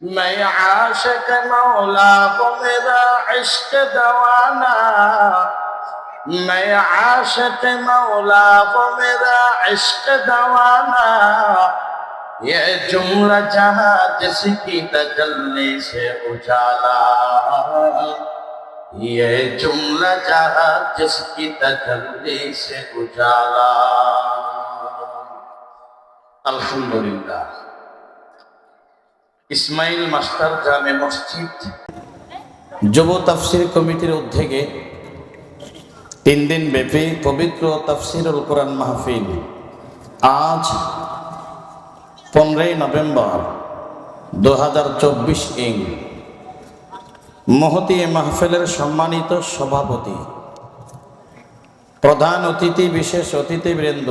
मैं आशिक मौला को मेरा इश्क दवाना, मैं आशिक मौला को मेरा इश्क दवाना, ये जुमला जहां जिसकी तजल्ली से उजाला, ये जुमला जहां जिसकी तजल्ली से उजाला। अल्हम्दुलिल्लाह। ইসমাইল মাস্টার জামে মসজিদ যুব তাফসির কমিটির উদ্যোগে 3 দিন ব্যাপী পবিত্র তাফসিরুল কোরআন মাহফিল আজ 15 নভেম্বর 2024 ইং মহতী মাহফিলের সম্মানিত সভাপতি, প্রধান অতিথি, বিশেষ অতিথিবৃন্দ,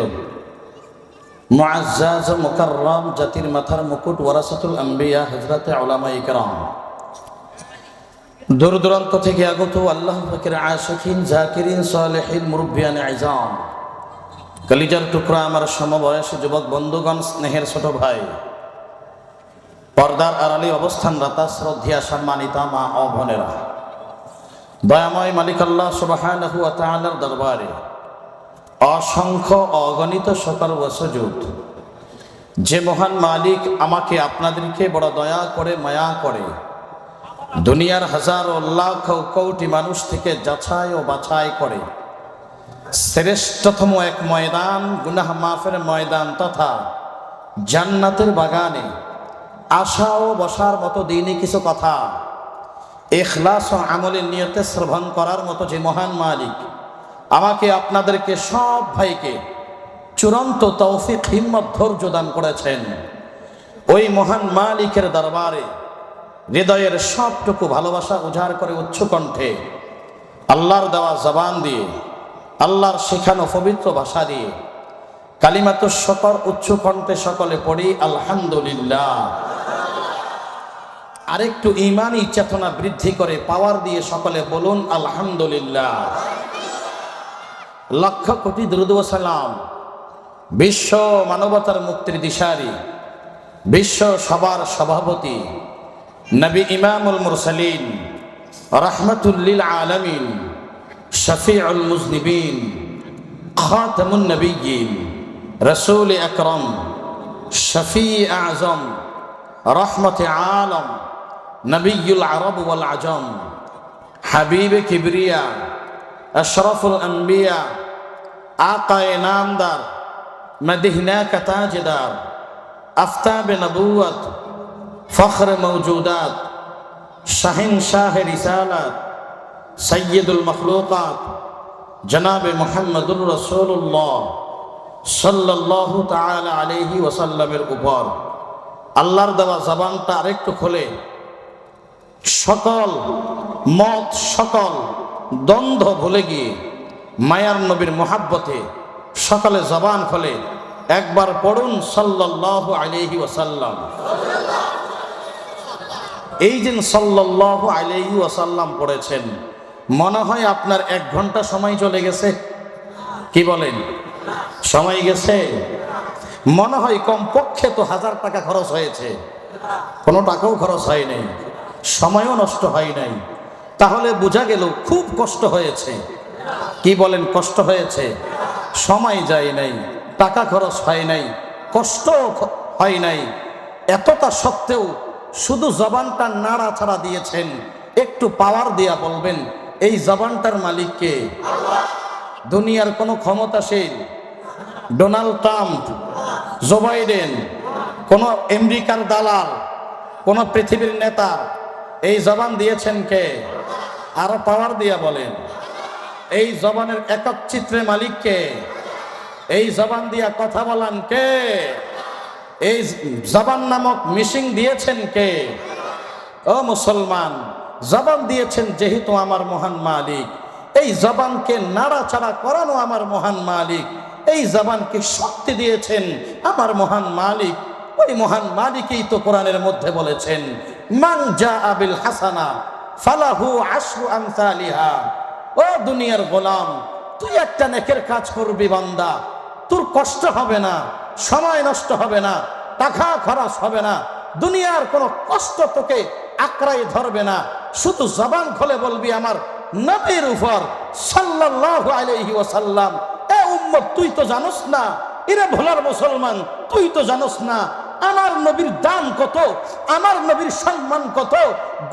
মুআজ্জাজ ও মুকাররম, জাতির মাথার মুকুট, ওয়ারাসাতুল আম্বিয়া, হযরতে উলামা ইকরাম, দূর দূরান্ত থেকে আগত আল্লাহ পাকের আশিকিন, জাকিরিন, সালেহিন, মুরব্বিয়ান আযম, কলিজার টুকরা আমার সমবয়সী যুবক বন্ধুগণ, স্নেহের ছোট ভাই, পর্দার আড়ালে অবস্থানরতা শ্রদ্ধেয়া সম্মানিতা মা ও বোনেরা, দয়াময় মালিক আল্লাহ সুবহানাহু ওয়া তাআলার দরবারে অসংখ্য অগণিত শকর ও সুজুদ। যে মহান মালিক আমাকে আপনাদেরকে বড় দয়া করে, মায়া করে দুনিয়ার হাজার ও লাখ কোটি মানুষ থেকে যাচাই ও বাছাই করে শ্রেষ্ঠতম এক ময়দান, গুনাহ মাফের ময়দান তথা জান্নাতের বাগানে আশা ও বসার মতো দিনই কিছু কথা ইখলাস ও আমলের নিয়তে শ্রবণ করার মতো যে মহান মালিক আমাকে আপনাদেরকে সব ভাইকে চূড়ান্ত তৌফিক, হিম্মত, ধৈর্য দান করেছেন, ওই মহান মালিকের দরবারে হৃদয়ের সবটুকু ভালোবাসা উজাড় করে উচ্চ কণ্ঠে আল্লাহর দেওয়া জবান দিয়ে, আল্লাহর শেখানো পবিত্র ভাষা দিয়ে কালিমাতুশ শুকর উচ্চ কণ্ঠে সকলে পড়ি আলহামদুলিল্লাহ। আরেকটু ঈমানি চেতনা বৃদ্ধি করে পাওয়ার দিয়ে সকলে বলুন আলহামদুলিল্লাহ। লক্ষ কোটি দুরূদ ও সালাম বিশ্ব মানবতার মুক্তির দিশারি, বিশ্ব সবার সভাপতি, নবী ইমামুল মুরসালিন, রাহমাতুল লিল আলামিন, শফিউল মুজনিবিন, খাতামুন নবিয়্যিন, রাসূল আকরাম, শফি আযম, রহমতে আলম, নবিয়ুল আরব ওয়াল আজম, হাবিব কিবরিয়া, अशरफुल अंबिया, आकाए नामदार, मदीना का ताजदार, आफ्ताब नबूवत, फ़ख्र मौजूदात, शहंशाह रिसालत, सय्यदुल मखलूक़ात, जनाब मुहम्मदुर रसूलुल्लाह सल्लल्लाहु ताआला अलैहि वसल्लमेर ऊपर আল্লাহর দেওয়া জবানটা আরেকটু খোলে সকল মত, সকল দ্বন্দ্ব ভুলে গিয়ে মায়ার নবীর মোহাব্বতে সকালে জবান খোলে একবার পড়ুন সাল্লাল্লাহু আলাইহি ওয়াসাল্লাম। এই দিন সাল্লাল্লাহু আলাইহি ওয়াসাল্লাম পড়েছেন, মনে হয় আপনার 1 ঘন্টা সময় চলে গেছে। কি বলেন? সময় গেছে? মনে হয় কমপক্ষে তো 1000 টাকা খরচ হয়েছে, কোনো টাকাও খরচ হয় নাই, সময়ও নষ্ট হয় নাই। তাহলে বোঝা গেল খুব কষ্ট হয়েছে। কি বলেন? কষ্ট হয়েছে, সময় যায় নাই, টাকা খরচ হয় নাই, কষ্ট হয় নাই। এতটা সত্ত্বেও শুধু জবানটা নাড়াচাড়া দিয়েছেন। একটু পাওয়ার দিয়া বলবেন এই জবানটার মালিক কে? দুনিয়ার কোনো ক্ষমতাশীল, ডোনাল্ড ট্রাম্প, জো বাইডেন, কোন আমেরিকার দালাল, কোন পৃথিবীর নেতা এই জবান দিয়েছেন কে? আরো পাওয়ার দিয়া বলেন এই জবানের একক চিত্রে মালিক কে? এই জবান দিয়া কথা বলান কে? এই জবান নামক মিশিং দিয়েছেন কে? ও মুসলমান, জবান দিয়েছেন যেহেতু আমার মহান মালিক, এই জবানকে নাড়াচাড়া করানো আমার মহান মালিক, এই জবানকে শক্তি দিয়েছেন আমার মহান মালিক। ওই মহান মালিকই তো কোরআনের মধ্যে বলেছেন মান জাআ বিল হাসানা ফালাহু আশরু আমসালিহা। ও দুনিয়ার গোলাম, তুই একটা নেকের কাজ করবি বান্দা, তোর কষ্ট হবে না, সময় নষ্ট হবে না, টাকা খরচ হবে না, দুনিয়ার কোনো কষ্ট তোকে আঁকড়াই ধরবে না, শুধু জবান খুলে বলবি আমার নবীর উপর সাল্লাল্লাহু আলাইহি ওয়াসাল্লাম। এ উম্মত তুই তো জানোস না, এরা ভোলার মুসলমান তুই তো জানোস না আমার নবীর দাম কত, আমার নবীর সম্মান কত।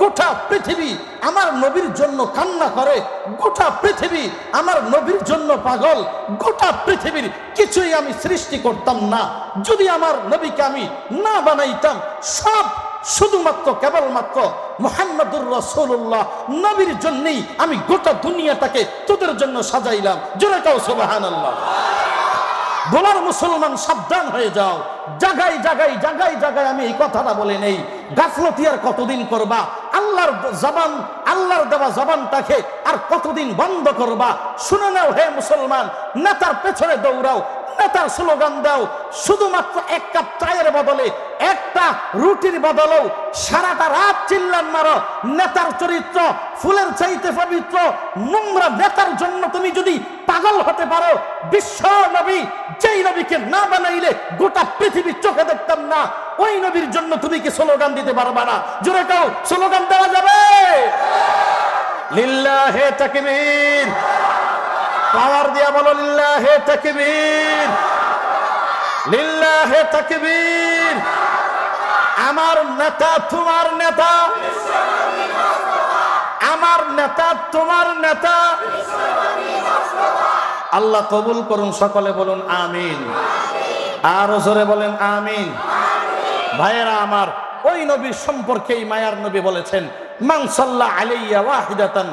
গোটা পৃথিবী আমার নবীর জন্য কান্না করে, গোটা পৃথিবী আমার নবীর জন্য পাগল। গোটা পৃথিবীর কিছুই আমি সৃষ্টি করতাম না যদি আমার নবীকে আমি না বানাইতাম। সব শুধুমাত্র কেবলমাত্র মুহাম্মদুর রাসূলুল্লাহ নবীর জন্যই আমি গোটা দুনিয়াটাকে তোদের জন্য সাজাইলাম। জোরে কাও সুবহানাল্লাহ। গোলার মুসলমান সাবধান হয়ে যাও। জায়গায় জায়গায় জায়গায় জায়গায় আমি এই কথাটা বলে নেই, গাফলতি আর কতদিন করবা? আল্লাহর জবান, আল্লাহর দেওয়া জবানটাকে আর কতদিন বন্ধ করবা? শুনে নাও হে মুসলমান, নেতার পেছনে দৌড়াও, নেতার স্লোগান দাও, শুধুমাত্র এক কাপ চায়ের বদলে একটা রুটির বদলেও সারাটা রাত চিল্লান মারো। নেতার চরিত্র ফুলের চাইতে পবিত্র। নোংরা নেতার জন্য তুমি যদি পাগল হতে পারো, বিশ্ব নবী যেই নবীকে না বানাইলে গোটা পৃথিবী চোখে দেখতাম না, ওই নবীর জন্য তুমি কি স্লোগান দিতে পারবা না? জোরে কাও স্লোগান দেওয়া যাবে? লিল্লাহে তাকবীর। পাওয়ার দিয়া বলো লিল্লাহে তাকবীর, লিল্লাহে তাকবীর। আমার নেতা তোমার নেতা, আমার নেতা তোমার নেতা। আল্লাহ কবুল করুন, সকলে বলুন আমিন। আরো জোরে বলেন আমিন। ভাইয়েরা আমার, ওই নবীর সম্পর্কেই মায়ার নবী বলেছেন, মান সাল্লা আলাইয়া ওয়াহিদাতান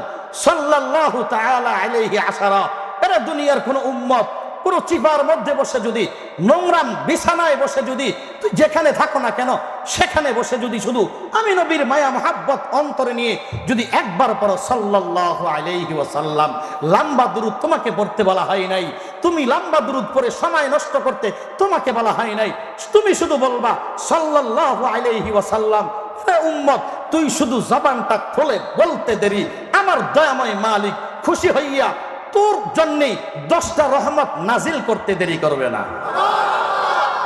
সাল্লাল্লাহু তাআলা আলাইহি আশারা। এরা দুনিয়ার কোন উম্মত পুরো চিপার মধ্যে বসে যদি, নোংরাম বিছানায় বসে যদি, তুই যেখানে থাকো না কেন সেখানে বসে যদি শুধু আমি নবীর মায়া মহাব্বত অন্তরে নিয়ে যদি একবার পড়ো সাল্লাল্লাহু আলাইহি ওয়াসাল্লাম, লম্বা দুরূদ তোমাকে পড়তে বলা হয় নাই, তুমি লম্বা দুরূদ পড়ে সময় নষ্ট করতে তোমাকে বলা হয় নাই, তুমি শুধু বলবা সাল্লাল্লাহু আলাইহি ওয়াসাল্লাম। হে উম্মত, তুই শুধু জবানটা খুলে বলতে দেরি, আমার দয়াময় মালিক খুশি হইয়া তোর জন্যই 10টা রহমত নাজিল করতে দেরি করবে না।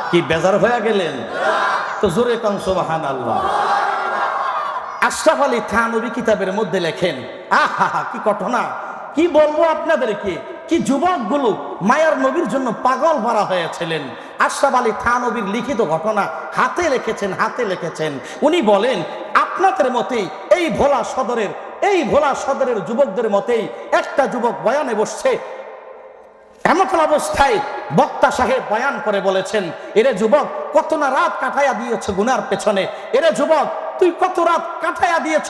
কি বেজার হয়ে গেলেন? তো জোরে কান সুবহানাল্লাহ। আশরাফ আলী থানভী কিতাবের মধ্যে লেখেন, আহা কি ঘটনা, কি বলবো আপনাদেরকে, কি যুবকগুলো মায়ার নবীর জন্য পাগল ভরা হয়েছিলেন। আশরাফ আলী থানভীর লিখিত ঘটনা হাতে লিখেছেন, হাতে লিখেছেন। উনি বলেন, আপনাদের মতেই এই ভোলা সদরের যুবকদের মতেই একটা যুবক বয়ানে বসছে। এমন অবস্থায় বক্তা সাহেব বয়ান করে বলেছেন, এরে যুবক কত না রাত কাটাইয়া দিয়েছ গুনার পেছনে, এরে যুবক তুই কত রাত কাটাইয়া দিয়েছ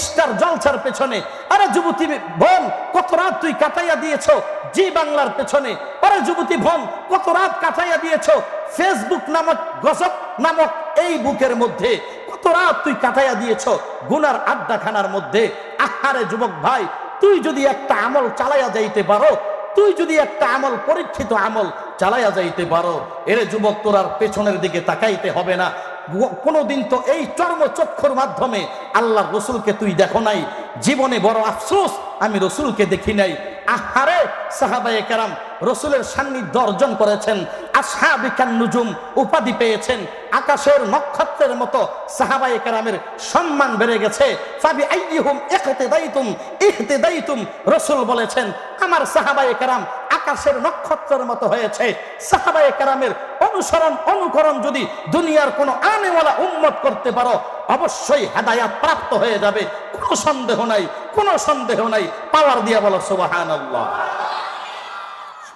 স্টার জলসার পেছনে, আরে যুবতী বোন কত রাত তুই কাটাইয়া দিয়েছ জি বাংলার পেছনে, আরে যুবতী বোন কত রাত কাটাইয়া দিয়েছ ফেসবুক নামক গসপ নামক এই বুকের মধ্যে, কত রাত তুই কাটাইয়া দিয়েছ গুনার আড্ডাখানার মধ্যে। আহারে যুবক ভাই, তুই যদি একটা আমল চালাইয়া যাইতে পারো, তুই যদি একটা আমল পরীক্ষিত আমল চালাইয়া যাইতে পারো, এরে যুবক তোর আর পেছনের দিকে তাকাইতে হবে না। কোনদিন তো এই চর্মচক্ষুর মাধ্যমে আল্লাহর রসুলকে তুই দেখো নাই, জীবনে বড় আফসোস আমি রসুলকে দেখি নাই। আহারে সাহাবায়ে কেরাম রসুলের সান্নিধ্য অর্জন করেছেন, আসহাবিকান নুজুম উপাধি পেয়েছেন, আকাশের নক্ষত্রের মতো সাহাবায়ে কেরামের সম্মান বেড়ে গেছে। ফাবি আইয়ুহুম ইহতিদাইতুম, রসুল বলেছেন আমার সাহাবায়ে কেরাম আকাশের নক্ষত্রের মতো হয়েছে। সাহাবায়ে কেরামের অনুকরণ যদি দুনিয়ার কোনো আনেওয়ালা উম্মত করতে পারো, অবশ্যই হেদায়াত প্রাপ্ত হয়ে যাবে, কোনো সন্দেহ নাই, কোনো সন্দেহ নাই। পাওয়ার দিয়া বলো সুবহানাল্লাহ।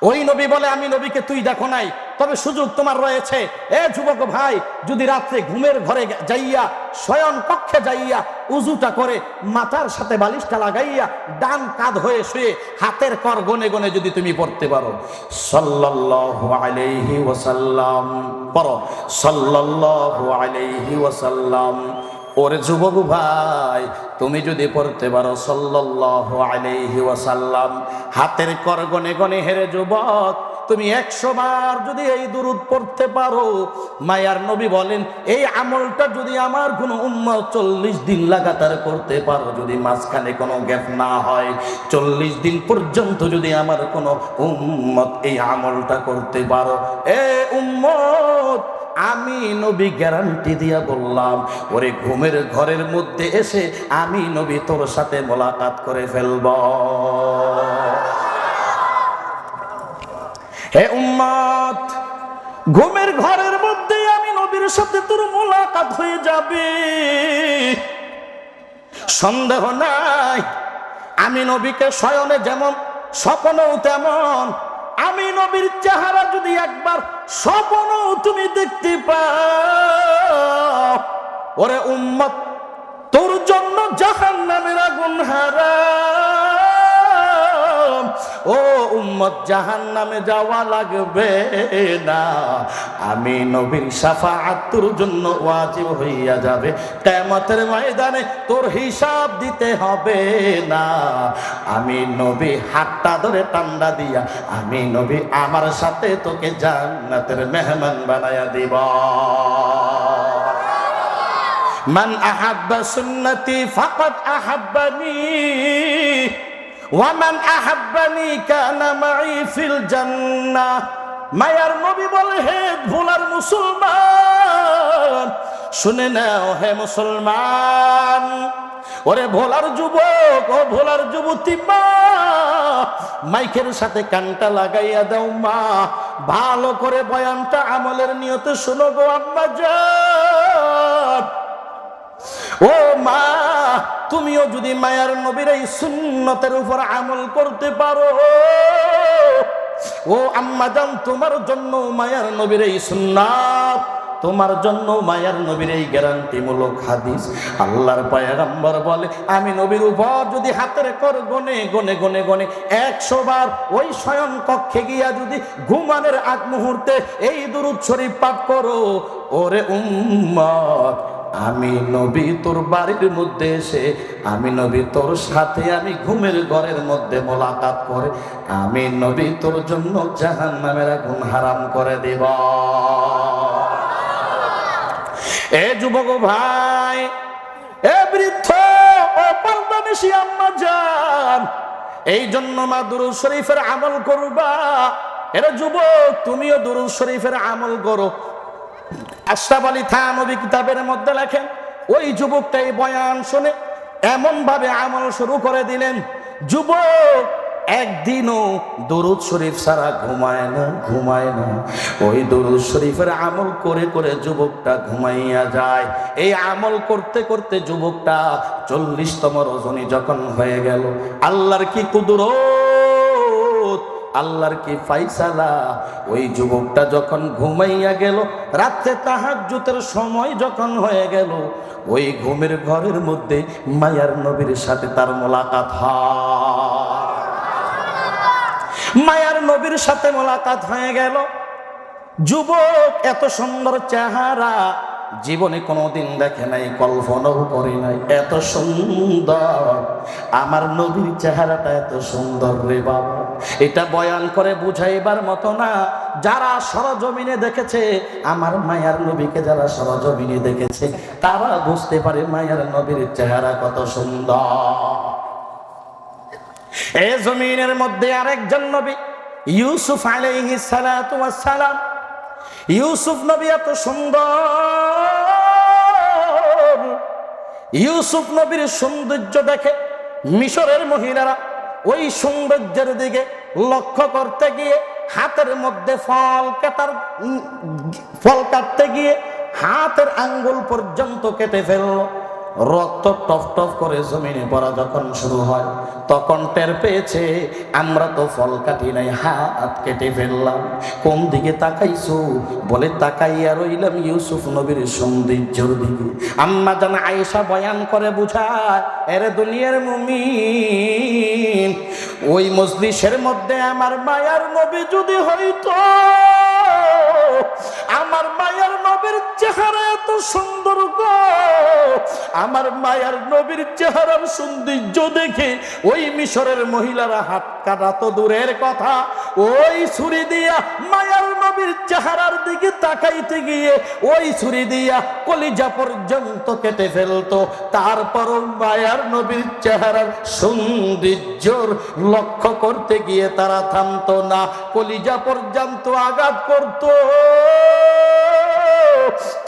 ওই নবী বলে আমি নবীকে তুই দেখো নাই, তবে সুযোগ তোমার রয়েছে। এ যুবক ভাই, যদি রাত্রে ঘুমের ঘরে যাইয়া শয়ন কক্ষে যাইয়া উজুটা করে মাথার সাথে বালিশটা লাগাইয়া ডান কাঁধ হয়ে শুয়ে হাতের কর গনে গনে যদি তুমি পড়তে পারো সাল্লাল্লাহু আলাইহি ওয়াসাল্লাম, পড়ো সাল্লাল্লাহু আলাইহি ওয়াসাল্লাম। ওরে যুবক ভাই, তুমি যদি পড়তে পারো সাল্লাল্লাহু আলাইহি ওয়াসাল্লাম হাতের কর গনে গনে, হেরে যুবক তুমি 100 বার যদি এই দুরূদ পড়তে পারো, মায়ার নবী বলেন এই আমলটা যদি আমার কোনো উম্মত 40 দিন লাগাতার করতে পারো, যদি মাঝখানে কোনো গ্যাপ না হয়, 40 দিন পর্যন্ত যদি আমার কোনো উম্মত এই আমলটা করতে পারো, এ উম্মত আমি নবী গ্যারান্টি দিয়া বললাম, ওরে ঘুমের ঘরের মধ্যে এসে আমি নবী তোর সাথে মোলাকাত করে ফেলব। হে উম্মত, ঘুমের ঘরের মধ্যে আমি নবীর সাথে তোর মোলাকাত হয়ে যাবে, সন্দেহ নাই। আমি নবীকে শয়নে যেমন স্বপ্নেও তেমন, আমি নবীর চেহারা যদি একবার স্বপ্নেও তুমি দেখতে পাও, ওরে উম্মত, তোর জন্য জাহান্নামের আগুন হারাম। ও উম্মত, জাহান্নামে যাওয়া লাগবে না, আমি নবীর শাফাআত তোর জন্য ওয়াজিব হইয়া যাবে। কিয়ামতের ময়দানে তোর হিসাব দিতে হবে না, আমি নবী হাতটা ধরে টান্ডা দিয়া আমি নবী আমার সাথে তোকে জান্নাতের মেহমান বানায়া দিব। মান আহাব্বা সুন্নতি ফাকাদ আহাব্বানি ওয়া মান আহাব্বানি কানা মাই ফিল জান্নাহ। মায়ার নবী বলে, হে ভোলার মুসলমান, শুনে নাও হে মুসলমান, ওরে ভোলার যুবক, ও ভোলার যুবতী মা, মাইকের সাথে কানটা লাগাইয়া দাও মা, ভালো করে বয়ানটা আমলের নিয়তে শোনো গো আম্মা জান। ও মা, তুমিও যদি মায়ার নবীর এই সুন্নতের উপর আমল করতে পারো, ও আম্মা জান, তোমার জন্য মায়ার নবীর এই সুন্নাত, তোমার জন্য মায়ার নবীর এই গ্যারান্টিমূলক হাদিস। আল্লাহর পয়গম্বর বলে, আমি নবীর উপর যদি হাতের কর গনে গনে গনে গনে 100 বার ওই শয়ন কক্ষে গিয়া যদি ঘুমানোর আগ মুহূর্তে এই দুরূদ শরীফ পাঠ করো, ওরে উম্মত, আমি নবী তোর বাড়ির মধ্যে এসে আমি নবী তোর সাথে আমি ঘুমের ঘরের মধ্যে মোলাকাত করে আমি নবী তোর জন্য জাহান্নামের আগুন হারাম করে দেব। এ যুবক ভাই, এ বৃদ্ধ, ও পর্দানিশী আম্মা জান, এই জন্য মা দুরূদ শরীফের আমল করবা। এর যুবক, তুমিও দুরূদ শরীফের আমল করো। আশরাফ আলী থানভী কিতাবের মধ্যে লেখেন, ওই যুবকটা এই বয়ান শুনে এমন ভাবে আমল শুরু করে দিলেন, যুবক একদিনও দুরূদ শরীফ ছাড়া ঘুমায় না। ওই দুরূদ শরীফের আমল করে করে যুবকটা ঘুমাইয়া যায়। এই আমল করতে করতে যুবকটা 40তম রজনী যখন হয়ে গেল, আল্লাহর কি কুদরত, আল্লাহর কি ফাইসালা, ওই যুবকটা যখন ঘুমাইয়া গেল, রাতে তাহাজ্জুদের সময় যখন হয়ে গেল, ওই ঘুমের ঘরের মধ্যে মায়ার নবীর সাথে তার মোলাকাত হয়। মায়ার নবীর সাথে মোলাকাত হয়ে গেল। যুবক এত সুন্দর চেহারা জীবনে কোনোদিন দেখে নাই, কল্পনাও করে নাই, এত সুন্দর আমার নবীর চেহারাটা এত সুন্দর রে বাবা, এটা বয়ান করে বুঝাইবার মতো না। যারা সরজমিনে দেখেছে আমার মায়ার নবীকে, যারা সরজমিনে দেখেছে তারা বুঝতে পারে মায়ার নবীর চেহারা কত সুন্দর। এই জমিনের মধ্যে আরেকজন নবী ইউসুফ আলাইহিস সালাতু ওয়াস সালাম। ইউসুফ নবী এত সুন্দর, ইউসুফ নবীর সৌন্দর্য দেখে মিশরের মহিলারা ওই সৌন্দর্যের দিকে লক্ষ্য করতে গিয়ে হাতের মধ্যে ফল কাটতে গিয়ে হাতের আঙ্গুল পর্যন্ত কেটে ফেলল। রক্ত টপ টপ করে জমিনে পড়া যখন শুরু হয়, তখন টের পেয়েছে আমরা তো ফল কাটি নাই, হাত কেটে ফেললাম। কোন দিকে তাকাইছো? বলে তাকাইয়া রইলাম ইউসুফ নবীর সৌন্দর্যের দিকে। আম্মা জান আয়েশা বয়ান করে বুঝায়, এরে দুনিয়ার মুমিন, ওই মজলিসের মধ্যে আমার মায়ার নবী যদি হইতো, আমার মায়ার নবীর চেহারা এত সুন্দর গো, আমার মায়ার নবীর চেহারার সৌন্দর্য দেখে ওই মিশরের মহিলারা হাত কাটা তো দূরের কথা, ওই ছুরি দিয়া মায়ার নবীর চেহারার দিকে তাকাইতে গিয়ে ওই ছুরি দিয়া কলিজা পর্যন্ত কেটে ফেলতো। তারপর মায়ার নবীর চেহারার সৌন্দর্যর লক্ষ্য করতে গিয়ে তারা থামতো না, কলিজা পর্যন্ত আঘাত করতো।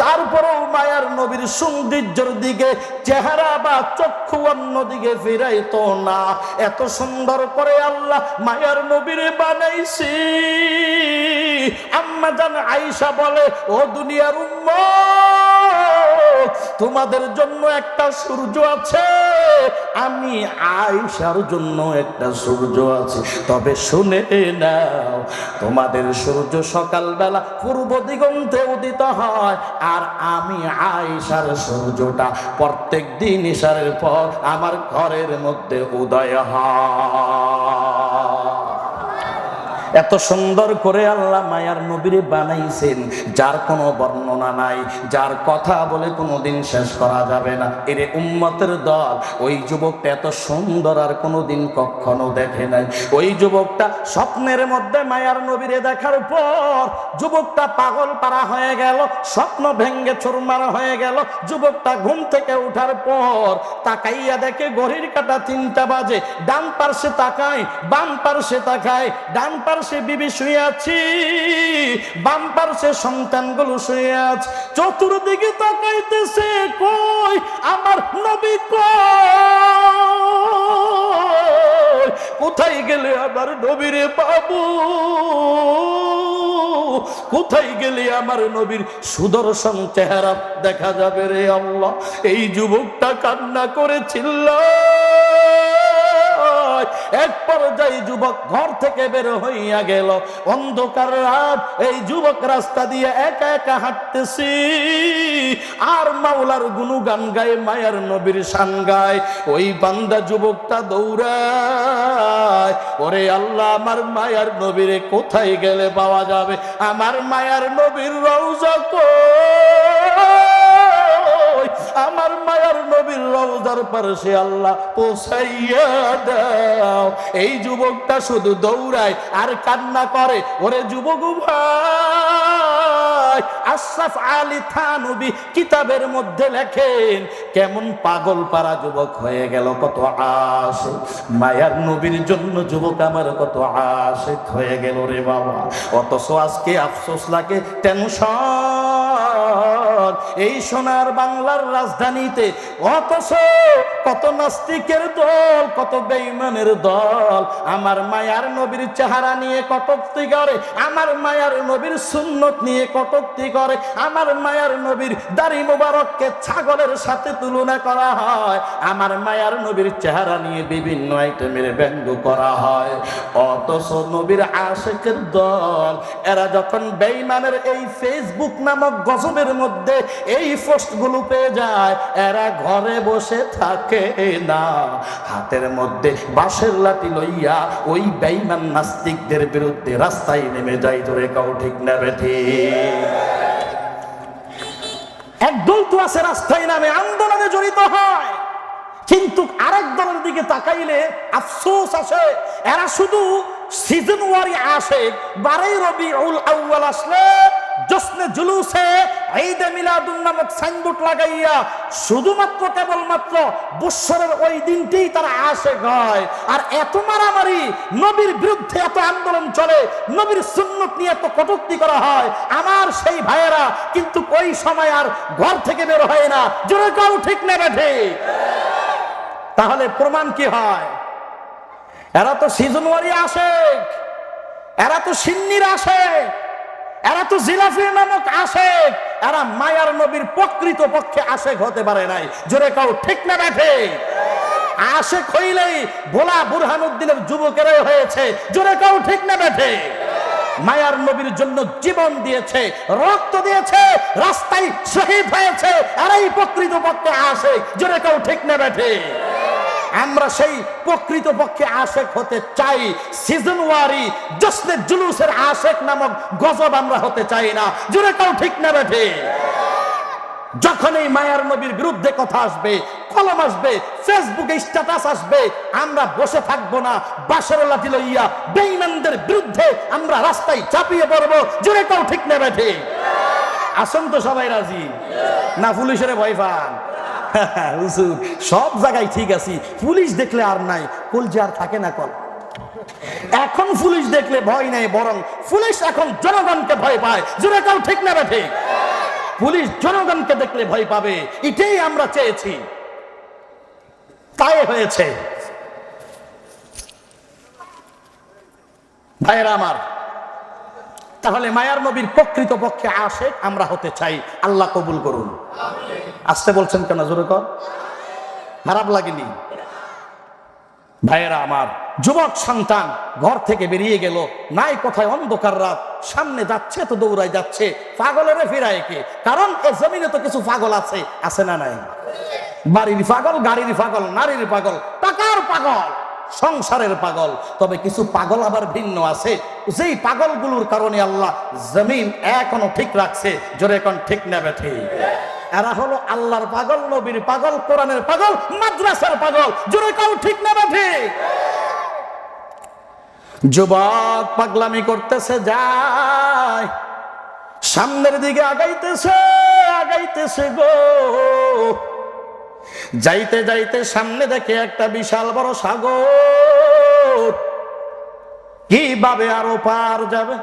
তারপরেও মায়ার নবীর সৌন্দর্যের দিকে চেহারা বা চক্ষু অন্যদিকে ফিরাইতো না। এত সুন্দর করে আল্লাহ মায়ার নবীরে বানাইছি। আম্মা জান আয়েশা বলে, ও দুনিয়ার উম্মত, তোমাদের জন্য একটা সূর্য আছে, আমি আয়েশার জন্য একটা সূর্য আছে। তবে শুনে নাও, তোমাদের সূর্য সকালবেলা পূর্ব দিগন্তে উদিত হয়, আর আমি আয়েশার সূর্যটা প্রত্যেক দিন ইশারের পর আমার ঘরের মধ্যে উদয় হয়। এত সুন্দর করে আল্লাহ মায়ার নবীরে বানাইছেন, যার কোনো বর্ণনা নাই, যার কথা বলে কোনোদিন শেষ করা যাবে না। এর উম্মতের দল, ওই যুবকটা এত সুন্দর আর কোনোদিন কখনো দেখে নাই। ওই যুবকটা স্বপ্নের মধ্যে মায়ার নবীরে দেখার পর যুবকটা পাগল পারা হয়ে গেল, স্বপ্ন ভেঙ্গে চুরমার হয়ে গেল। যুবকটা ঘুম থেকে উঠার পর তাকাইয়া দেখে ঘড়ির কাঁটা 3টা বাজে। ডান পার্শ্বে তাকায়, বাম পার্শ্বে তাকায়, ডান পার্শ্বে বিবি শুয়ে আছি, বাম পার্শ্বে সন্তানগুলো শুয়ে আছে। চতুর্দিকে তাকাইতেছে, কই আমার নবী কই, কোথায় গেলে আমার নবীরে বাবু, কোথায় গেলে আমার নবীর সুদর্শন চেহারা দেখা যাবে রে আল্লাহ। এই যুবকটা কান্না করেছিল। এক পর্যায়ে যুবক ঘর থেকে বের হইয়া গেল। অন্ধকার রাত, এই যুবক রাস্তা দিয়ে একা একা হাঁটতেছি, আর মাওলার গুণগান গায়, মায়ার নবীর শান গায়। ওই বান্দা যুবকটা দৌড়ায়, ওরে আল্লাহ, আমার মায়ার নবীরে কোথায় গেলে পাওয়া যাবে? আমার মায়ার নবীর রওজা কই, আমার মায়ার নবীর রওজার পাশে আল্লাহ পৌঁছাইয়া দাও। এই যুবকটা শুধু দৌড়ায় আর কান্না করে। ওরে যুবক ভাই, আশরাফ আলী থানভী কিতাবের মধ্যে লেখেন, কেমন পাগল পারা যুবক হয়ে গেল, কত আশিক মায়ার নবীর জন্য যুবক আমার কত আশিক হয়ে গেল রে বাবা। অথচ আজকে আফসোস লাগে, টেনশন এই সোনার বাংলার রাজধানীতে। অথচ কত নাস্তিকের দল, কত বেঈমানের দল আমার মায়ার নবীর চেহারা নিয়ে কটূক্তি করে, আমার মায়ার নবীর সুন্নত নিয়ে কটূক্তি করে, আমার মায়ার নবীর দাড়ি মোবারককে ছাগলের সাথে তুলনা করা হয়, আমার মায়ার নবীর চেহারা নিয়ে বিভিন্ন আইটেমের ব্যঙ্গ করা হয়। অথচ নবীর আশিকের দল এরা যখন বেঈমানের এই ফেসবুক নামক গজবের মধ্যে এই পোস্টগুলো পেয়ে যায়, এরা ঘরে বসে থাকে না, হাতের মধ্যে বাঁশের লাঠি লইয়া ওই বেঈমান নাস্তিকদের বিরুদ্ধে রাস্তায় নেমে যায়। ধরে কাউ ঠিক নেবে ঠিক। একদল তো আছে রাস্তায় নামে আন্দোলনে জড়িত হয়, কিন্তু আরেক দলের দিকে তাকাইলে আফসোস আসে, এরা শুধু সিজন ওয়ারি আসে। 12 রবিউল আউয়াল আসলে জশ্নে জুলুসে ঈদে মিলাদুন নামক সাইনবোর্ড লাগাইয়া শুধুমাত্র কেবলমাত্র বৎসরের ওই দিনটিই তারা আশিক হয়। আর এত মারামারি, নবীর বিরুদ্ধে এত আন্দোলন চলে, নবীর সুন্নত নিয়ে এত কটূক্তি করা হয়, আমার সেই ভাইয়েরা কিন্তু ওই সময় আর ঘর থেকে বের হয় না। জোরে কাউ ঠিক নেবে ঠিক। তাহলে প্রমাণ কি হয়? এরা তো সিজনওয়ারি আশিক, এরা তো সিন্নির আশিক, এরা তো জিলাফির নামক আশিক, এরা মায়ার নবীর প্রকৃত পক্ষে আশিক হতে পারে নাই। জোরে কাউ ঠিক না ব্যাঠে? আশিক হইলেই ভোলা বুরহানুদ্দিনের যুবকেরাই হয়েছে। জোরে কাউ ঠিক না ব্যাঠে? মায়ার নবীর জন্য জীবন দিয়েছে, রক্ত দিয়েছে, রাস্তায় শহীদ হয়েছে, এরাই প্রকৃত পক্ষে আশিক। জোরে কাউ ঠিক না ব্যাঠে? আমরা সেই প্রকৃত পক্ষে আশিক হতে চাই। সিজন ওয়ারি জশ্নে জুলুসের আশিক নামক গজব আমরা হতে চাই না। জোরে কাউ ঠিক না বেঠে? যখন এই মায়ার নবীর বিরুদ্ধে কথা আসবে, কলম আসবে, ফেসবুকে স্ট্যাটাস আসবে, আমরা বসে থাকবো না। বাঁশের লাঠি লইয়া বেঈমানদের বিরুদ্ধে আমরা রাস্তায় চাপিয়ে পড়বো। জোরে কাউ ঠিক না বেঠে? আসুন তো সবাই রাজি না? পুলিশের ভয় পান? সব জায়গায় ঠিক আছে, পুলিশ দেখলে আর নাই, কলজে আর থাকে না কল। এখন পুলিশ দেখলে ভয় নাই, বরং পুলিশ এখন জনগণকে ভয় পায়। জোরে কাউ ঠিক না ঠিক? পুলিশ জনগণকে দেখলে ভয় পাবে, এটাই আমরা চেয়েছি, তাই হয়েছে। ভাইয়েরা আমার, তাহলে মায়ার নবীর প্রকৃত পক্ষে আশিক আমরা হতে চাই, আল্লাহ কবুল করুন। আসতে বলছেন কেন, জোরে কর, খারাপ লাগেনি? ভাইয়েরা আমার, যুবক সন্তান ঘর থেকে বেরিয়ে গেল, নাই কোথায়, অন্ধকার রাত, সামনে যাচ্ছে তো দৌড়ায় যাচ্ছে, পাগলের ফিরায় কে? কারণ এ জমিনে তো কিছু পাগল আছে, আছে না নাই? বাড়ির পাগল, গাড়ির পাগল, নারীর পাগল, টাকার পাগল, সংসারের পাগল। তবে কিছু পাগল আবার ভিন্ন আছে, যেই পাগলগুলোর কারণে আল্লাহ জমিন এখনো ঠিক রাখছে। জোরে এখন ঠিক নেবে ঠিক? এরা হলো আল্লাহর পাগল, নবীর পাগল, কোরআনের পাগল, মাদ্রাসার পাগল। জোরে কাউ ঠিক নেবে ঠিক? যুবক পাগলামি করতেছে, যায় সামনের দিকে আগাইতেছে, আগাইতেছে গো, যাইতে যাইতে সামনে দেখে একটা বিশাল বড় সাগর, কিভাবে আরো পার যাবে?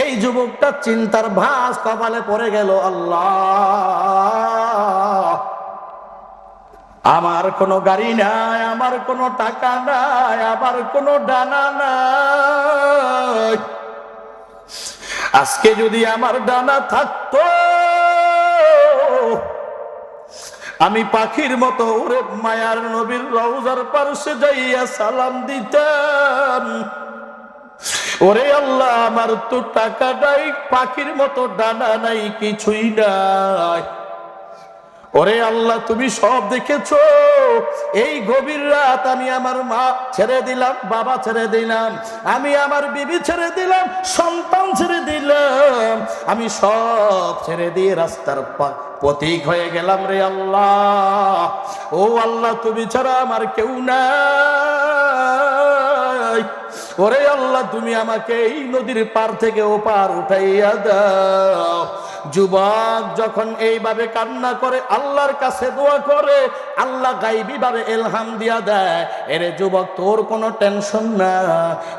এই যুবকটা চিন্তার ভাঁজ কপালে পড়ে গেল, আল্লাহ, আমার কোনো গাড়ি নাই, আমার কোনো টাকা নাই, আমার কোনো ডানা নাই। আজকে যদি আমার ডানা থাকতো, আমি পাখির মতো ওরে মায়ার নবীর রওজার পাশে যাইয়া সালাম দিতাম। ওরে আল্লাহ, আমার তো টাকা নাই, পাখির মতো ডানা নাই, কিছুই নাই। ওরে আল্লাহ, তুমি সব দেখেছো। এই গভীর রাত আমি আমার মা ছেড়ে দিলাম, বাবা ছেড়ে দিলাম, আমি আমার বিবি ছেড়ে দিলাম, সন্তান ছেড়ে দিলাম, আমি সব ছেড়ে দিয়ে রাস্তার পথিক হয়ে গেলাম রে আল্লাহ। ও আল্লাহ, তুমি ছাড়া আমার কেউ নাই। ওরে আল্লাহ, তুমি আমাকে এই নদীর পার থেকে ও পার উঠাইয়া দাও। যুবক যখন এইভাবে কান্না করে, আল্লাহর কাছে দোয়া করে, আল্লাহ গাইবী ভাবে ইলহাম দিয়া দেয়, এরে যুবক, তোর কোনো টেনশন না।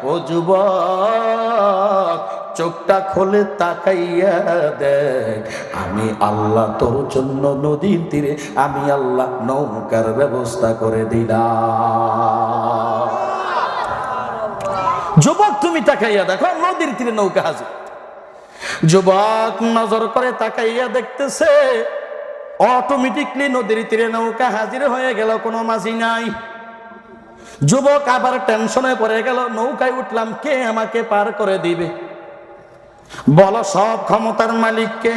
ও যুবক, চোখটা খোলে, তাকাইয়া দেখ, আমি আল্লাহ তোর জন্য নদীর তীরে আমি আল্লাহ নৌকার ব্যবস্থা করে দিলাম। যুবক, তুমি তাকাইয়া দেখো, নদীর তীরে নৌকা হাজির। যুবক নজর করে তাকাইয়া দেখতেছে, অটোমেটিকলি নদীর তীরে নৌকা হাজির হয়ে গেল, কোনো মাঝি নাই। যুবক আবার টেনশনে পড়ে গেল, নৌকায় উঠলাম, কে আমাকে পার করে দিবে? বলো, সব ক্ষমতার মালিককে?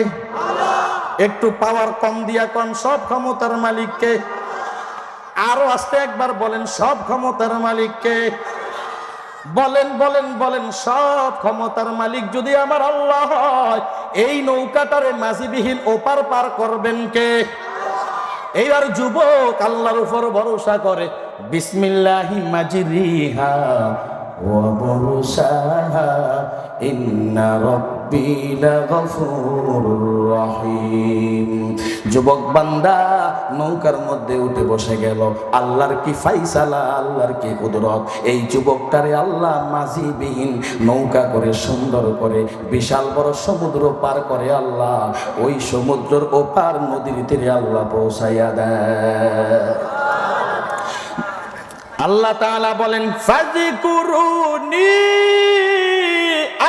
একটু পাওয়ার কম দিয়া কোন, সব ক্ষমতার মালিককে? আরো আস্তে একবার বলেন, সব ক্ষমতার মালিককে? বলেন বলেন বলেন, সব ক্ষমতার মালিক যদি আমার আল্লাহ হয়, এই নৌকাটারে মাঝিবিহীন ওপার পার করবেন কে? এইবার যুবক আল্লাহর উপর ভরসা করে, বিসমিল্লাহি মাজরিহা ওয়া মুরসাহা ইন্না রাব্বি লাগফুরুর রহিম। যুবক বান্দা নৌকার মধ্যে উঠে বসে গেল। আল্লাহর কি ফাইসালা, আল্লাহর কি কুদরত! এই যুবকটারে আল্লাহ মাঝিবিহীন নৌকা করে সুন্দর করে বিশাল বড় সমুদ্র পার করে আল্লাহ ওই সমুদ্রের ওপার নদীর তীরে আল্লাহ পৌঁছাইয়া দেয়। আল্লাহ তাআলা বলেন, ফাযকুরুনি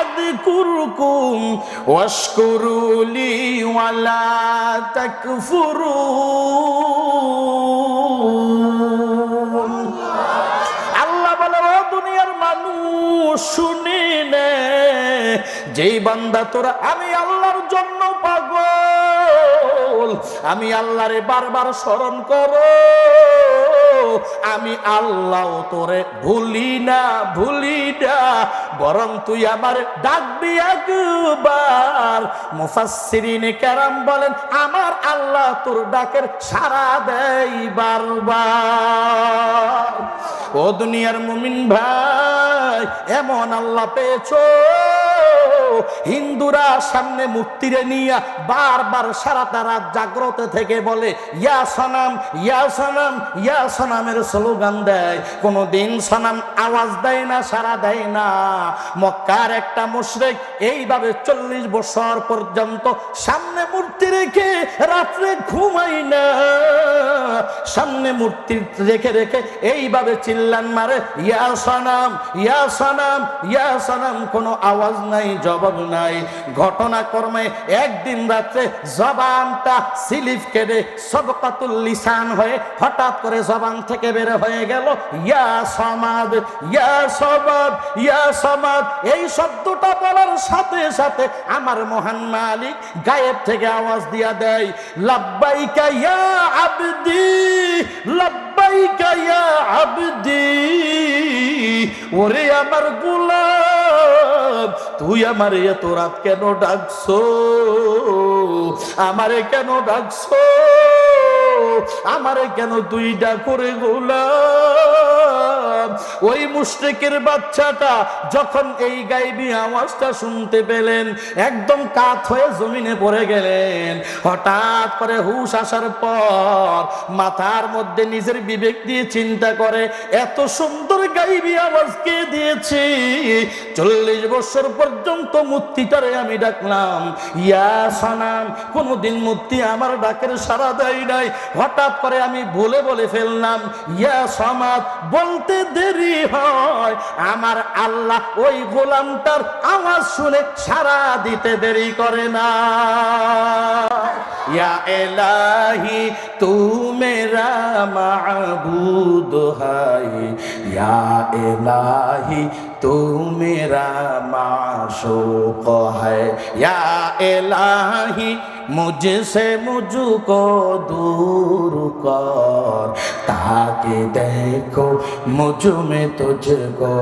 আযকুরকুম ওয়াশকুরুলি ওয়ালা তাকফুরুন। আল্লাহ বলে, ও দুনিয়ার মানুষ, শুনি নে, যেই বান্দা তোরা আমি আল্লাহর জন্য পাগল, আমি আল্লাহরে বারবার স্মরণ করো, আমি আল্লাহ তোরে ভুলি না, ভুলি না, বরং তুই আমার ডাকবি একবার। মুফাসসিরিনে কেরাম বলেন, আমার আল্লাহ তোর ডাকের সাড়া দেয় বারবার। ও দুনিয়ার মুমিন ভাই, এমন আল্লাহ পেয়েছো হিন্দুরা সামনে মূর্তিরে নিয়া বারবার সারাটা রাত জাগ্রত থেকে বলে ইয়া সনাম, ইয়া সনাম, ইয়া সনামের স্লোগান দেয়। কোনদিন সনাম আওয়াজ দেয় না, সারা দেয় না। মক্কার একটা মুশরিক এইভাবে 40 বছর পর্যন্ত সামনে মূর্তি রেখে রাত্রে ঘুমাই না, সামনে মূর্তি রেখে রেখে এইভাবে চিল্লান মারে ইয়া সনাম, ইয়া সনাম, ইয়া সনাম। কোনো আওয়াজ নাই, জবাব নাই। ঘটনাক্রমে একদিন রাত্রে জবানটা স্লিপ কেটে সবকাতুল লিসান হয়ে হঠাৎ করে জবান থেকে বের হয়ে গেল ইয়া সমাদ, ইয়া সমাদ, ইয়া সমাদ। এই শব্দটা বলার সাথে সাথে আমার মহান মালিক গায়েব থেকে আওয়াজ দিয়া দেয় লাব্বাইকা ইয়া আবদি, লাব্বাইকা ইয়া আবদি। ওরে আমার গোলাম, তুই আমারে এত রাত কেন ডাকছো? আমারে কেন ডাকছো? আমারে কেন দুইটা করে গোলাম? ওই মুশরিকের বাচ্চাটা যখন এই গায়বী আওয়াজটা শুনতে পেলেন, একদম কাত হয়ে জমিনে পড়ে গেলেন। হঠাৎ করে হুশ আসার পর মাথার মধ্যে নিজের বিবেক দিয়ে চিন্তা করে এত সুন্দর গায়বী আওয়াজ কে দিয়েছে? 40 বছর পর্যন্ত মূর্তিটারে আমি ডাকলাম ইয়া সনাম, কোনদিন মূর্তি আমার ডাকের সাড়া দেয় নাই। হঠাৎ করে আমি বলে ফেললাম ইয়া সমাদ। বলতে দেরি হয়, আমার আল্লাহ ওই গোলামটার আওয়াজ শুনে সাড়া দিতে দেরি করে না। ইয়া ইলাহি তু মেরা মাবুদ হায়, ইয়া ইলাহি তু মেরা মাশূক হায়, ইয়া ইলাহি मुझसे मुझको दूर कर, ताकि देखो मुझ में तुझको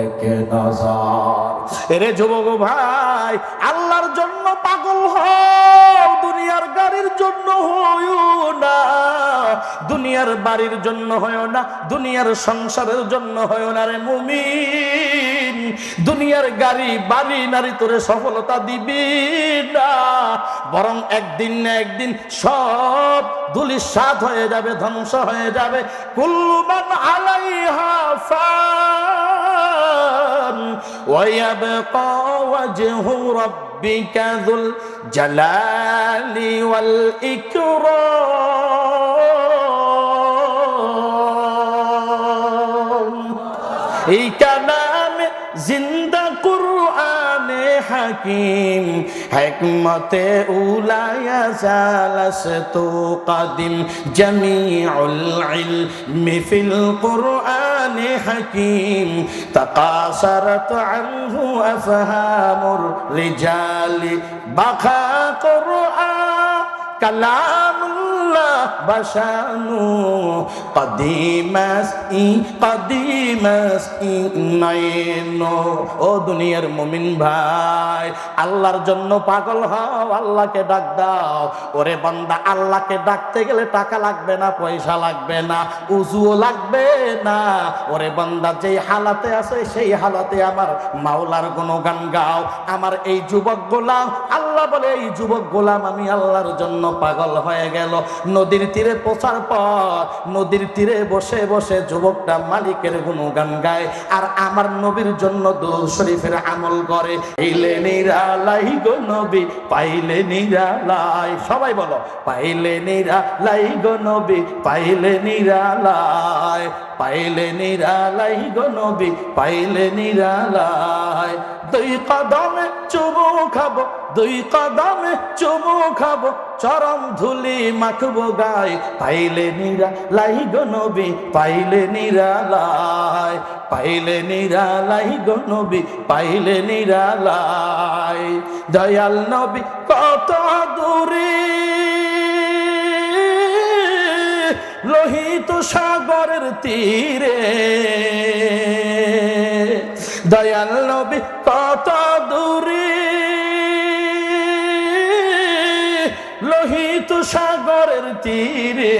एक नजर। এরে যুবক ভাই, আল্লাহর জন্য পাগল হও, দুনিয়ার গাড়ির জন্য হইও না, দুনিয়ার বাড়ির জন্য হইও না, দুনিয়ার সংসারের জন্য হইও না রে মুমিন। দুনিয়ার গাড়ি বাড়ি নারী তোরে সফলতা দিবি না, বরং একদিন না একদিন সব ধূলিসাৎ হয়ে যাবে, ধ্বংস হয়ে যাবে। কুল্লু মান আলাইহা ফান ওয়া ইয়াবকা ওয়াজহু রাব্বিকা যুল জালালি ওয়াল ইকরাম। এই কালাম জিন্দা কুরআনে হাকিম, হিকমতে উলায়া জালাসতু কাদিম, জামিউল ইলমি ফিল কুরআনে হাকিম, তাকাসারাত আনহু আফহামুর রিজালি, বাকা কুরআন কালামুল্লাহ বাশানু কদিমাস নাইনো। ও দুনিয়ার মুমিন ভাই, আল্লাহর জন্য পাগল হও, আল্লাহকে ডাক দাও। ওরে বান্দা, আল্লাহকে ডাকতে গেলে টাকা লাগবে না, পয়সা লাগবে না, উজুও লাগবে না। ওরে বান্দা, যেই হালাতে আছে সেই হালাতে আমার মাওলার গুণগান গাও। আমার এই যুবক গোলাম, আল্লাহ বলে এই যুবক গোলাম আমি আল্লাহর জন্য পাগল হয়ে গেল। নদীর তীরে পৌঁছার পর নদীর তীরে বসে বসে যুবকটা মালিকের গুণগান গায় আর আমার নবীর জন্য দুরূদ শরীফের আমল করে। পাইলে নিরালাই গো নবী, পাইলে নিরালাই। সবাই বলো, পাইলে নিরালাই গো নবী, পাইলে নিরালাই, পাইলে নিরালাই গো নবী, পাইলে নিরালাই। দুই কদমে চুমু খাবো, দুই কদমে চুমু খাবো, চরম ধুলি মাখবো গায়। পাইলে নিরালাই গো নবী, পাইলে নিরালাই, পাইলে নিরালাই গো নবী, পাইলে নিরালাই। দয়াল নবী কত দূরে, লোহিত সাগরের তীরে। দয়াল নবী কত দূরে, লোহিত সাগরের তীরে।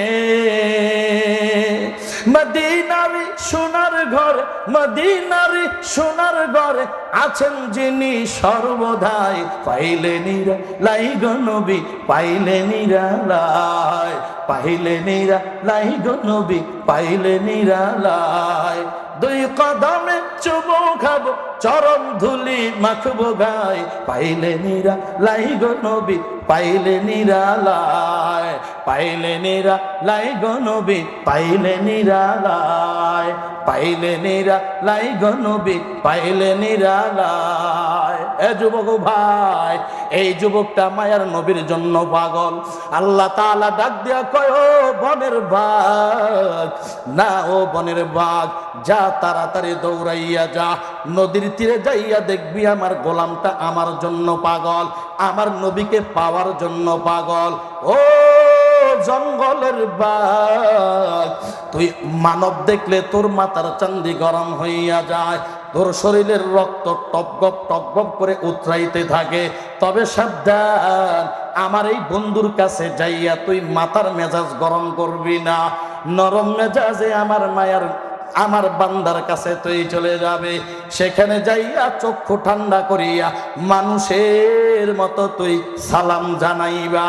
মদিনারি সোনার ঘর, মদিনারি সোনার ঘরে আছেন যিনি সর্বদাই, পাইলে নিরালাই গো নবী, পাইলে নিরালাই, পাইলে নিরালাই গো নবী, পাইলে নিরালাই। দুই কদমে চুমো খাবো, চরণ ধুলি মাখবো গায়, পাইলে নিরালাই গো নবী, পাইলে নিরালাই, পাইলে নিরালাই গো নবী, পাইলে নিরালাই, পাইলে নিরালাই গো নবী, পাইলে নিরালাই। এ যুবক ভাই, এই যুবকটা মায়ার নবীর জন্য পাগল। আল্লাহ তাআলা ডাক দিয়া কয়, ও বনের বাঘ, না ও বনের বাঘ, যা তাড়াতাড়ি দৌড়াইয়া যা, নদীর তীরে যাইয়া দেখবি আমার গোলামটা আমার জন্য পাগল, আমার নবীকে পাওয়ার জন্য পাগল। ও জঙ্গলের বাঘ, তুই মানব দেখলে তোর মাথার চান্দি গরম হইয়া যায়, তোর শরীরের রক্ত টপগপ টপগপ করে উতরাইতে থাকে। তবে সাবধান, আমার এই বন্ধুর কাছে যাইয়া তুই মাথার মেজাজ গরম করবি না, নরম মেজাজে আমার মায়ার আমার বান্দার কাছে তুই চলে যাবে, সেখানে যাইয়া চক্ষু ঠান্ডা করিয়া মানুষের মতো তুই সালাম জানাইবা।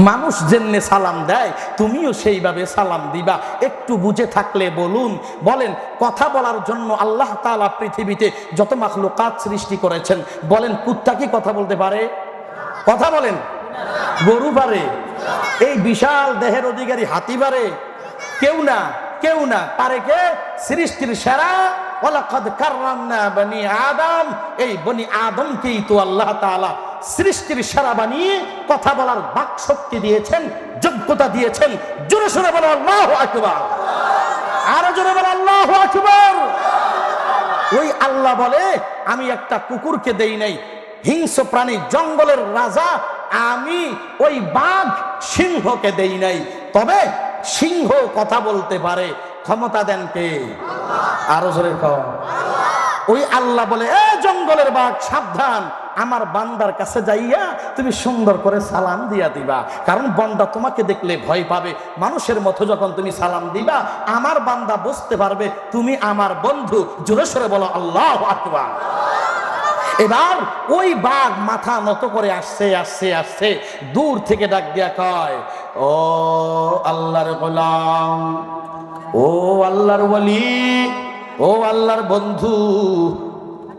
মানুষ যেমনে সালাম দেয় তুমিও সেইভাবে সালাম দিবা। একটু বুঝে থাকলে বলুন, বলেন কথা বলার জন্য আল্লাহ তাআলা পৃথিবীতে যত মাখলুকাত সৃষ্টি করেছেন, বলেন কুত্তা কি কথা বলতে পারে? কথা বলেন। গরু পারে? এই বিশাল দেহের অধিকারী হাতি পারে? কেউ না, কেউ না। পারে কে? সৃষ্টির সেরা, ওয়ালাকাদ কাররামনা বনি আদম, এই বনি আদমকেই তো আল্লাহ তাআলা সৃষ্টির সেরা বানিয়ে কথা বলার বাক শক্তি দিয়েছেন, যোগ্যতা দিয়েছেন। জোরে সোরে বলো আল্লাহু আকবার, আরো জোরে বলো আল্লাহু আকবার। ওই আল্লাহ বলে, আমি একটা কুকুরকে দেই নাই, হিংস্র প্রাণী জঙ্গলের রাজা আমি ওই বাঘ সিংহকে দেই নাই, তবে সিংহ কথা বলতে পারে, ক্ষমতা দেন কে? আরো জোরে কও। ওই আল্লাহ বলে, এ জঙ্গলের বাঘ সাবধান, আমার বান্দার কাছে যাইয়া তুমি সুন্দর করে সালাম দিয়া দিবা, কারণ বান্দা তোমাকে দেখলে ভয় পাবে। মানুষের মতো যখন তুমি সালাম দিবা, আমার বান্দা বুঝতে পারবে তুমি আমার বন্ধু। জোরে সোরে বলো আল্লাহু আকবার। এবার ওই বাঘ মাথা নত করে আসছে আসছে আসছে, দূর থেকে ডাক দিয়া কয়, ও আল্লাহর গোলাম, ও আল্লাহর ওয়ালি, ও আল্লাহর বন্ধু,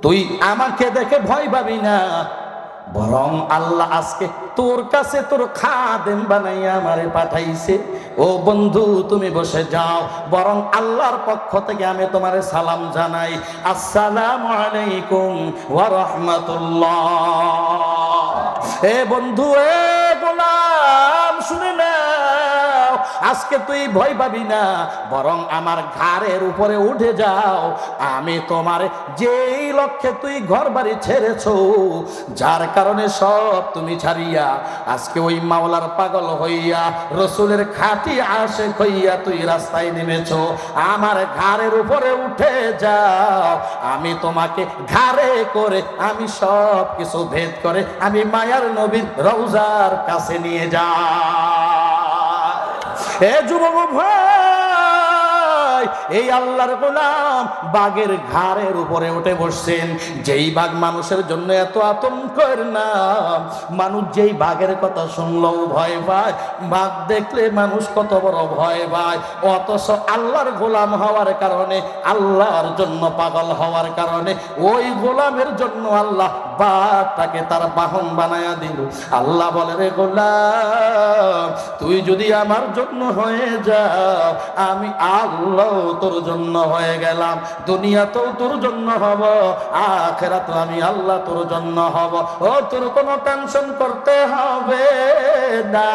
তুই আমাকে দেখে ভয় পাবি না, বরং আল্লাহ আজকে তোর কাছে তোর খাদেম বানাইয়া আমারে পাঠাইছে। ও বন্ধু তুমি বসে যাও, বরং আল্লাহর পক্ষ থেকে আমি তোমারে সালাম জানাই, আসসালামু আলাইকুম ওয়া রাহমাতুল্লাহ। এ বন্ধু, এ গোলাম, শুনে নাও, আজকে তুই ভয় পাবি না, বরং আমার ঘাড়ের উপরে উঠে যাও। আমি তোমার যেই লক্ষ্যে তুই ঘর বাড়ি ছেড়েছো, যার কারণে সব তুমি ছাড়িয়া আজকে ওই মাওলার পাগল হইয়া রসুলের খাঁটি আশিক হইয়া তুই রাস্তায় নেমেছো, আমার ঘাড়ের উপরে উঠে যাও। আমি তোমাকে ঘাড়ে করে আমি সব কিছু ভেদ করে আমি মায়ার নবীর রওজার কাছে নিয়ে যাই। এ যুবক ভাই, এই আল্লাহর গোলাম বাঘের ঘাড়ের উপরে উঠে বসছেন। যেই বাঘ মানুষের জন্য এত আতঙ্কের নাম, মানুষ যেই বাঘের কথা শুনলেও ভয় পায়, বাঘ দেখলে মানুষ কত বড় ভয় পায়, অথচ আল্লাহর গোলাম হওয়ার কারণে, আল্লাহর জন্য পাগল হওয়ার কারণে ওই গোলামের জন্য আল্লাহ বাঘটাকে তার বাহন বানায়া দিল। আল্লাহ বলে, রে গোলাম, তুই যদি আমার জন্য হয়ে যাও, আমি আল্লাহ তোর জন্য হয়ে গেলাম। দুনিয়াতেও তোর জন্য হব, আখিরাতে আমি আল্লাহ তোর জন্য হব। ও তোর কোনো টেনশন করতে হবে না,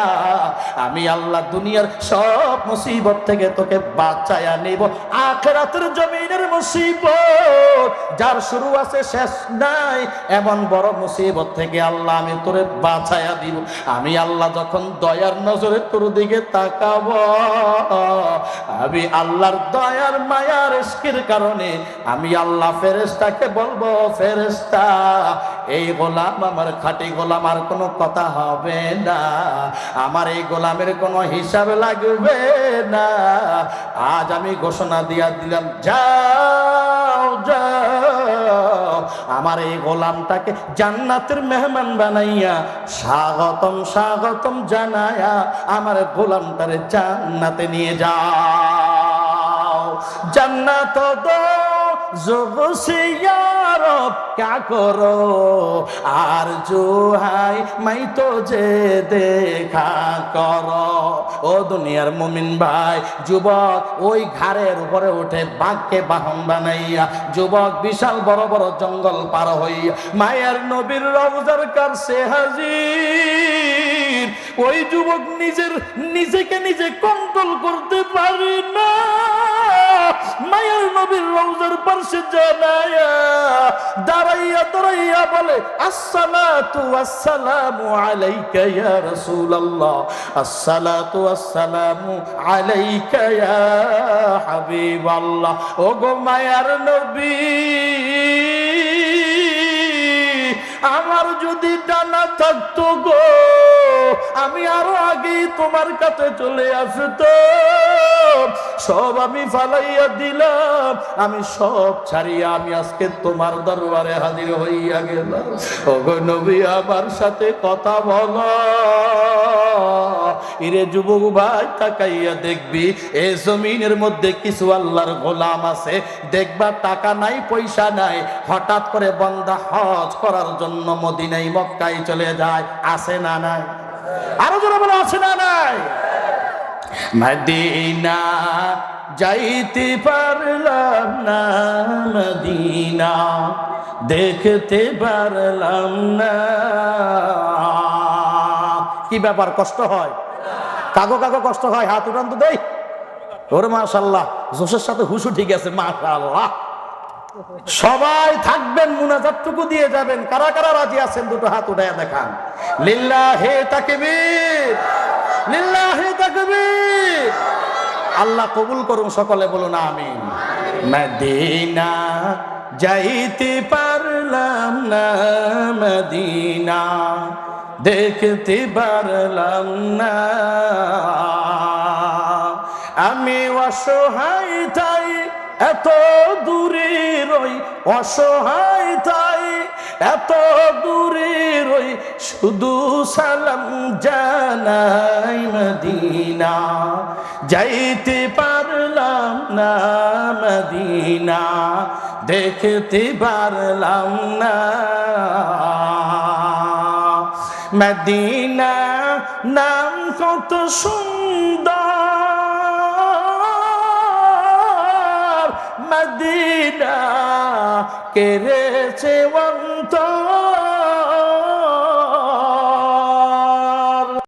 আমি আল্লাহ দুনিয়ার সব মুসিবত থেকে তোকে বাঁচায়া নিব। আখিরাতের জমিনের মুসিবত যার শুরু আছে শেষ নাই, এমন বড় মুসিবত থেকে আল্লাহ আমি তোরে বাঁচায়া দিব। আমি আল্লাহ যখন দয়ার নজরে তোর দিকে তাকাব, আমি আল্লাহর দয়ার মায়ার ইশকের কারণে আমি আল্লাহ ফেরেশতাকে বলবো, ফেরেশতা এই গোলাম আমার খাঁটি গোলাম, আর কোনো কথা হবে না, আমার এই গোলামের কোনো হিসাব লাগবে না। আজ আমি ঘোষণা দিয়া দিলাম, যাও যাও, আমার এই গোলামটাকে জান্নাতের মেহমান বানাইয়া স্বাগতম স্বাগতম জানায়া আমার গোলামটারে জান্নাতে নিয়ে যাও। জান্নাত দো জব সে ইয়ারব क्या करो आरज़ू है मैं तो जे देखा करो। ও দুনিয়ার মুমিন ভাই, যুবক ওই ঘাড়ের উপরে উঠে বাঘকে বাহন বানাইয়া যুবক বিশাল বড় বড় জঙ্গল পার হইয়া মায়ের নবীর রওজার কাছে হাজির। ওই যুবক নিজেকে নিজে কন্ট্রোল করতে পারে না, মায়ের নবীর রওজার পাশে জানায়া দাঁড়াইয়া দাঁড়াইয়া বলে, আসসালাতু ওয়াসসালামু আলাইকা ইয়া রাসূলুল্লাহ, আসসালাতু ওয়াসসালামু আলাইকা ইয়া হাবিবাল্লাহ। ও গো মায়ার নবী, আমার যদি ডানা থাকতো গো, আমি আরো আগে তোমার কাছে চলে আসতাম। সব আমি ফালাইয়া দিলাম, আমি সব ছাড়িয়া আমি আজকে তোমার দরবারে হাজির হইয়া গেলাম। ওগো নবী, আমার সাথে কথা বলো। ইরে যুবক ভাই, তাকাইয়া দেখবি এই জমিনের মধ্যে কিছু আল্লাহর গোলাম আছে, দেখবা টাকা নাই পয়সা নাই, হঠাৎ করে বান্দা হজ করার জন্য মদিনায় মক্কায় চলে যায়, আছে না নাই? আরো জোরে বলে, আছে না নাই? মদিনা যাইতে পারলাম না, মদিনা দেখতে পারলাম না। কি ব্যাপার, কষ্ট হয়? কাগো কাগো কষ্ট হয়? হাত উঠান তো দেই। ওরে মাশাআল্লাহ, জোশের সাথে হুশু ঠিক আছে, মাশাআল্লাহ। সবাই থাকবেন, মুনাজাতটুকু দিয়ে যাবেন। কারা কারা রাজি আছেন দুটো হাত উঠায়া দেখান। লিল্লাহি তাকবীর, লিল্লাহি তাকবীর। আল্লাহ কবুল করুন, সকলে বলুন আমিন। মদিনা যাইতে পারলাম না, মদিনা দেখতে পারলাম না, আমি অসহায় তাই এত দূরে রই, অসহায় তাই এত দূরে রই, শুধু সালাম জানাই মদিনা যাইতে পারলাম না, মদিনা দেখতে পারলাম না। মদিনা নাম কত সুন্দর, মদিনা কেড়েছে অন্তর,